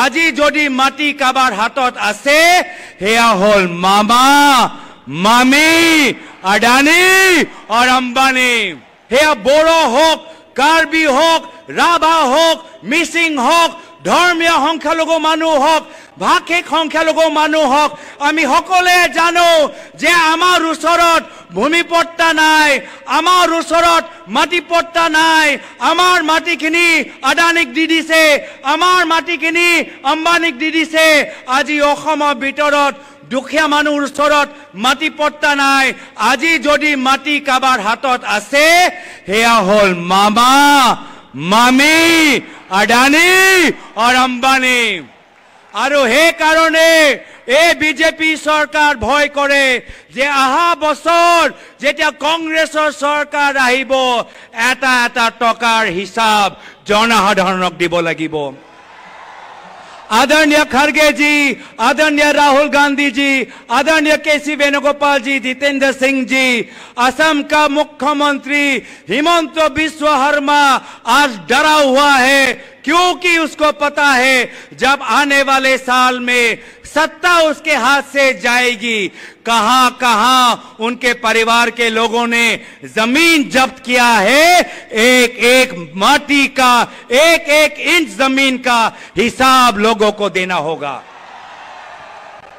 আজি যদি মাটি কাবাৰ হাতত আছে হেয়া হল মামা মামি আদানি আৰ আম্বানি হেয়া বড়ো হোক কাৰ্বি হোক ৰাভা হোক মিচিং হোক ধৰ্মীয় সংখ্যালঘু মানুহ হোক ভাষিক সংখ্যালঘু মানুহ হোক আমি সকলে জানো যে আমাৰ ওচৰত ভূমিপট্টা নাই আমাৰ ওচৰত মাটিপট্টা নাই আমাৰ মাটিখিনি আদানিক দি দিছে আমাৰ মাটিখিনি আম্বানিক দি দিছে আজি অসমৰ ভিতৰত দুখীয়া মানুহৰ ওচৰত মাটিপট্টা নাই আজি যদি মাটি কাবাৰ হাতত আছে হেয়া হল মামা মামি আদানি আৰ আম্বানি আৰু হে কাৰণে এই বিজেপি সৰকাৰ ভয় কৰে যে আহা বছৰ যেটা কংগ্ৰেসৰ সৰকাৰ আহিব এটা এটা টকাৰ হিসাব জনসাধাৰণক দিব লাগিব आदरणीय खड़गे जी आदरणीय राहुल गांधी जी आदरणीय केसी वेणुगोपाल जी जितेंद्र सिंह जी असम का मुख्यमंत्री हिमंत बिस्व शर्मा आज डरा हुआ है क्योंकि उसको पता है जब आने वाले साल में सत्ता उसके हाथ से जाएगी कहां कहां उनके परिवार के लोगों ने जमीन जब्त किया है एक एक माटी का एक एक इंच जमीन का हिसाब लोगों को देना होगा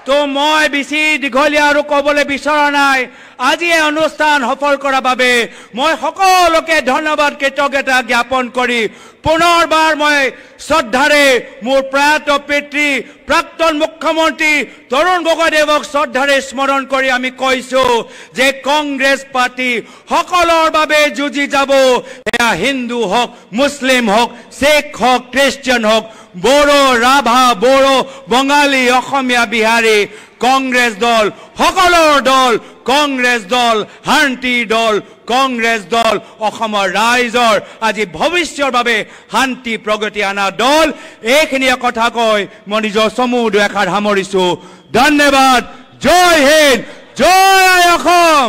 तो मैं बेसी दीघलिया और कबले बिचरा नाई आज ये अनुष्ठान सफल करार बारे मैं सकलोके धन्यवाद कृतज्ञता ज्ञापन करी पुनर्बार मैं श्रद्धारे मोर प्रयात पितृ प्राक्तन मुख्यमंत्री तरुण गगৈদেৱক श्रद्धारे स्मरण करी आमी কৈছো जे कांग्रेस पार्टी सकलोर बारे जुझि जाबो एया हिंदू होक मुस्लिम होक सिख होक ख्रिस्टान होक बोरो राभा बोरो बंगाली অসমীয়া बिहारी कांग्रेस दल सकलोर दल कांग्रेस दल शांति दल कांग्रेस दल राइजर आज भविष्यर बारे शांति प्रगति आना दल এইখিনিয়ে কথা কৈ মই নিজৰ সমূহ দুআষাৰ সামৰিছো धन्यवाद जय हिंद जय অসম।